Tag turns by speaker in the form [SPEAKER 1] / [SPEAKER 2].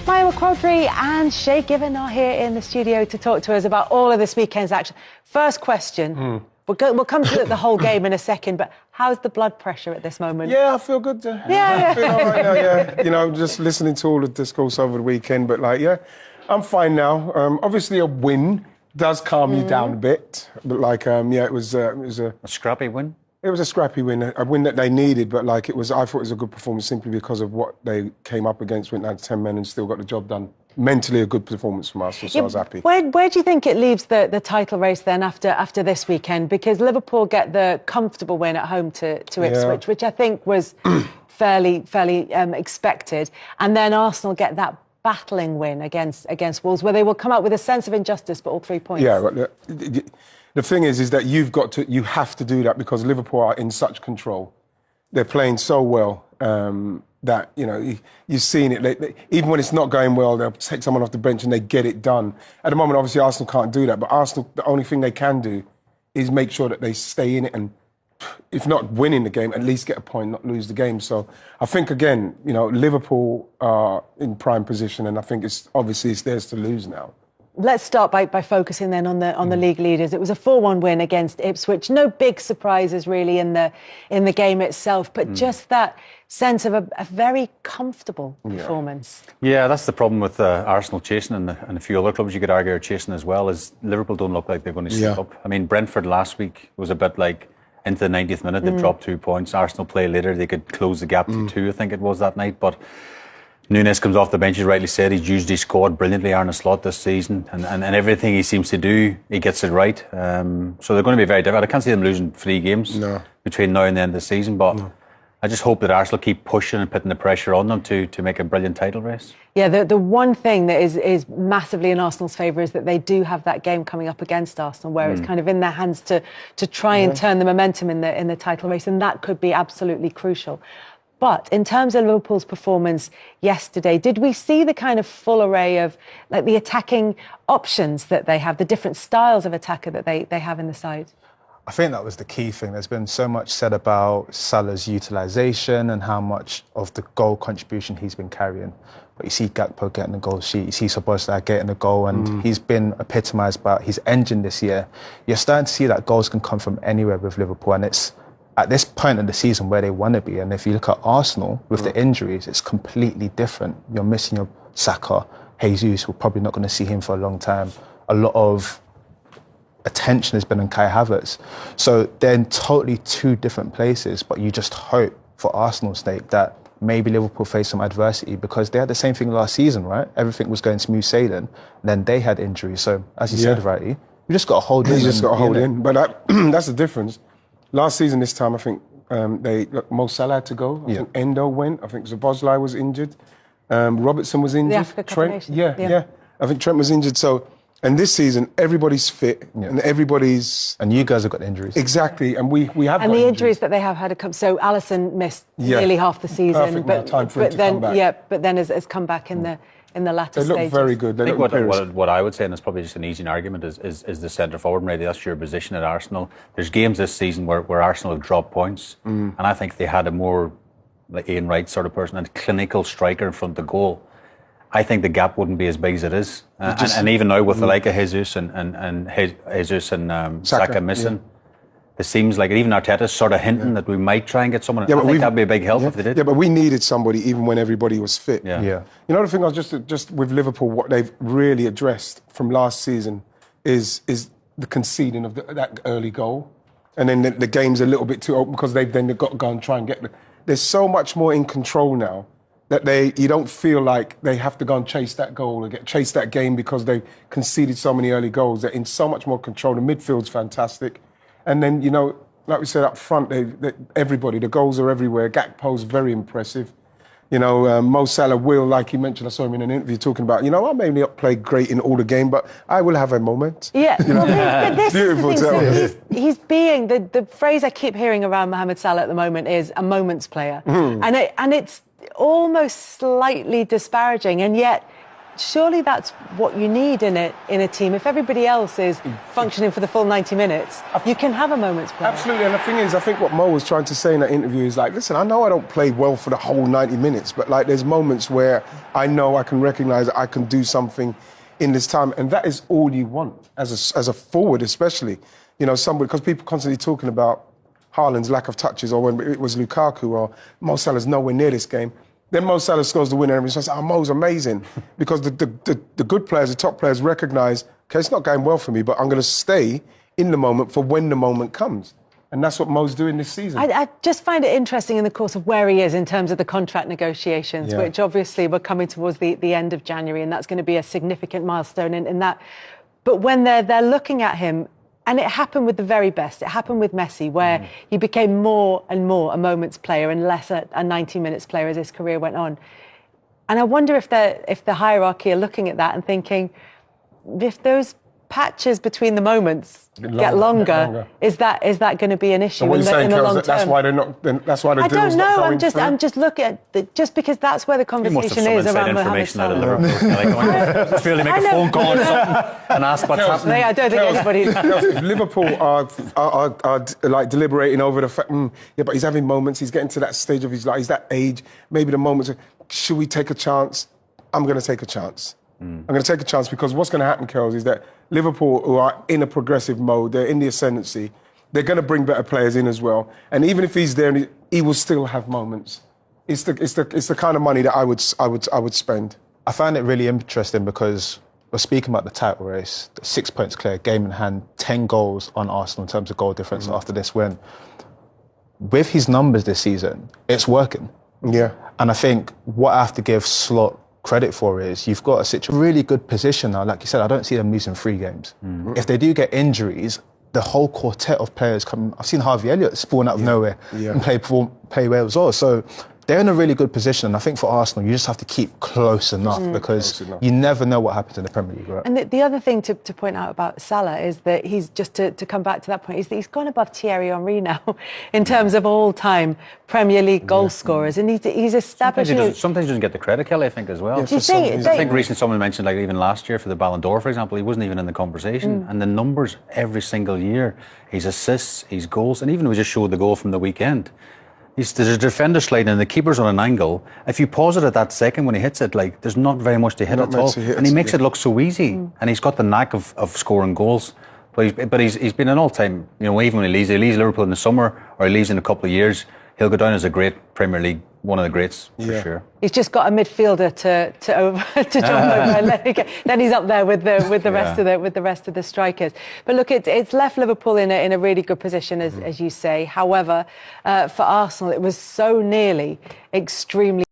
[SPEAKER 1] Maya Quadri and Shay Given are here in the studio to talk to us about all of this weekend's action. First question, we'll come to the whole game in a second, but how's the blood pressure at this moment?
[SPEAKER 2] Yeah, I feel good. I feel all right now, yeah. You know, just listening to all the discourse over the weekend, but like, yeah, I'm fine now. Obviously a win does calm you down a bit, but like, yeah, it was a
[SPEAKER 3] scrappy win.
[SPEAKER 2] It was a scrappy win, a win that they needed, but like I thought it was a good performance simply because of what they came up against, went down to 10 men and still got the job done. Mentally a good performance from Arsenal, so I was happy.
[SPEAKER 1] Where do you think it leaves the title race then after this weekend? Because Liverpool get the comfortable win at home to Ipswich, which I think was fairly expected, and then Arsenal get that battling win against Wolves, where they will come out with a sense of injustice for all 3 points.
[SPEAKER 2] Yeah, but the thing is that you have to do that because Liverpool are in such control. They're playing so well that, you know, you've seen it. Even when it's not going well, they'll take someone off the bench and they get it done. At the moment, obviously, Arsenal can't do that. But Arsenal, the only thing they can do is make sure that they stay in it and, if not winning the game, at least get a point, not lose the game. So I think, again, you know, Liverpool are in prime position and I think it's theirs to lose now.
[SPEAKER 1] Let's start by focusing then on the league leaders. It was a 4-1 win against Ipswich. No big surprises really in the game itself, but just that sense of a very comfortable performance.
[SPEAKER 3] Yeah, that's the problem with Arsenal chasing and a few other clubs you could argue are chasing as well, is Liverpool don't look like they're going to slip up. I mean, Brentford last week was a bit like into the 90th minute, they've dropped 2 points. Arsenal play later, they could close the gap to 2, I think it was that night, but Nunes comes off the bench, you rightly said. He's usually scored brilliantly, Arne Slot, this season. And everything he seems to do, he gets it right. So they're going to be very difficult. I can't see them losing 3 games between now and the end of the season. But I just hope that Arsenal keep pushing and putting the pressure on them to make a brilliant title race.
[SPEAKER 1] Yeah, the one thing that is massively in Arsenal's favour is that they do have that game coming up against Arsenal where it's kind of in their hands to try and turn the momentum in the title race. And that could be absolutely crucial. But in terms of Liverpool's performance yesterday, did we see the kind of full array of like the attacking options that they have, the different styles of attacker that they have in the side?
[SPEAKER 4] I think that was the key thing. There's been so much said about Salah's utilisation and how much of the goal contribution he's been carrying. But you see Gakpo getting the goal sheet, you see Szoboszlai getting the goal, and he's been epitomised by his engine this year. You're starting to see that goals can come from anywhere with Liverpool, and it's at this point of the season where they want to be. And if you look at Arsenal with the injuries, it's completely different. You're missing your Saka, Jesus, we're probably not going to see him for a long time. A lot of attention has been on Kai Havertz. So they're in totally 2 different places, but you just hope for Arsenal's sake that maybe Liverpool face some adversity, because they had the same thing last season, right? Everything was going smooth sailing, and then they had injuries. So as you said, Wrighty, you just got to hold in.
[SPEAKER 2] You just got to hold in. But that's the difference. Last season, this time, I think Mo Salah had to go. I think Endo went. I think Szoboszlai was injured. Robertson was injured.
[SPEAKER 1] The Africa Cup of Nations.
[SPEAKER 2] Yeah. I think Trent was injured. So, and this season, everybody's fit and everybody's...
[SPEAKER 4] And you guys have got injuries.
[SPEAKER 2] Exactly, and we have
[SPEAKER 1] and
[SPEAKER 2] got
[SPEAKER 1] the injuries that they have had a couple... So Alisson missed nearly half the season.
[SPEAKER 2] Perfect time for him to come back.
[SPEAKER 1] But then has come back in the latter stages.
[SPEAKER 2] They look very good.
[SPEAKER 3] I think what I would say, and it's probably just an easy argument, is the centre forward. Maybe that's your position at Arsenal. There's games this season where Arsenal have dropped points, and I think they had a more like Ian Wright sort of person and clinical striker in front of the goal. I think the gap wouldn't be as big as it is, and even now with the like of Jesus and Saka missing. It seems like even Arteta's sort of hinting that we might try and get someone. I think that'd be a big help if they did.
[SPEAKER 2] Yeah, but we needed somebody even when everybody was fit.
[SPEAKER 3] Yeah.
[SPEAKER 2] You know, the thing I was just with Liverpool, what they've really addressed from last season is the conceding of that early goal, and then the game's a little bit too open because they've got to go and try and get. There's so much more in control now that you don't feel like they have to go and chase that goal or chase that game because they've conceded so many early goals. They're in so much more control. The midfield's fantastic. And then, you know, like we said up front, everybody, the goals are everywhere. Gakpo's very impressive. You know, Mo Salah will, like you mentioned, I saw him in an interview talking about, you know, I may not play great in all the game, but I will have a moment.
[SPEAKER 1] Yeah, well, this
[SPEAKER 2] Beautiful
[SPEAKER 1] is the thing. He's being, the phrase I keep hearing around Mohamed Salah at the moment is a moments player. And it's almost slightly disparaging, and yet surely that's what you need in a team. If everybody else is functioning for the full 90 minutes, you can have a moment's play.
[SPEAKER 2] Absolutely, and the thing is, I think what Mo was trying to say in that interview is like, listen, I know I don't play well for the whole 90 minutes, but like there's moments where I know I can recognise that I can do something in this time, and that is all you want as a forward, especially. You know, somebody, because people constantly talking about Haaland's lack of touches, or when it was Lukaku, or Mo Salah's nowhere near this game. Then Mo Salah scores the winner, and everyone says, "Oh, Mo's amazing," because the good players, the top players, recognise, okay, it's not going well for me, but I'm going to stay in the moment for when the moment comes, and that's what Mo's doing this season.
[SPEAKER 1] I just find it interesting in the course of where he is in terms of the contract negotiations, which obviously we're coming towards the end of January, and that's going to be a significant milestone in that. But when they're looking at him. And it happened with the very best. It happened with Messi, where he became more and more a moments player and less a 90 minutes player as his career went on. And I wonder if the hierarchy are looking at that and thinking, if those patches between the moments get longer, is that going to be an issue in the long term?
[SPEAKER 2] That's why they're not. That's why the deal's not going through?
[SPEAKER 1] I'm just looking at just because that's where the conversation is around Mohamed Salah.
[SPEAKER 3] Out of Liverpool. Just really make a phone call or something and ask what's happening.
[SPEAKER 1] I don't think anybody.
[SPEAKER 2] If Liverpool are like deliberating over the fact, but he's having moments. He's getting to that stage of his life. He's that age. Maybe the moments. Should we take a chance? I'm going to take a chance. I'm going to take a chance because what's going to happen, Kels, is that Liverpool, who are in a progressive mode, they're in the ascendancy, they're going to bring better players in as well. And even if he's there, he will still have moments. It's the kind of money that I would spend.
[SPEAKER 4] I find it really interesting because we're speaking about the title race, 6 points clear, game in hand, 10 goals on Arsenal in terms of goal difference after this win. With his numbers this season, it's working.
[SPEAKER 2] Yeah.
[SPEAKER 4] And I think what I have to give Slot credit for is you've got such a really good position now. Like you said, I don't see them losing 3 games. If they do get injuries, the whole quartet of players come. I've seen Harvey Elliott spawn out of nowhere and play well as well. So they're in a really good position. And I think for Arsenal, you just have to keep close enough because you never know what happens in the Premier League. Right?
[SPEAKER 1] And the other thing to point out about Salah is that he's just to come back to that point is that he's gone above Thierry Henry now in terms of all-time Premier League goal scorers, and he's established.
[SPEAKER 3] Sometimes he doesn't get the credit, Kelly, I think, as well.
[SPEAKER 1] I
[SPEAKER 3] think recently someone mentioned, like even last year for the Ballon d'Or, for example, he wasn't even in the conversation. And the numbers every single year, his assists, his goals, and even we just showed the goal from the weekend. There's a defender sliding and the keeper's on an angle. If you pause it at that second when he hits it, like there's not very much to hit at all. And he makes it look so easy. And he's got the knack of scoring goals. But he's been an all-time, even when he leaves Liverpool in the summer or he leaves in a couple of years, he'll go down as a great Premier League, one of the greats for sure.
[SPEAKER 1] He's just got a midfielder to jump over, and then he's up there with the rest of the strikers. But look, it's left Liverpool in a really good position, as you say. However, for Arsenal, it was so nearly extremely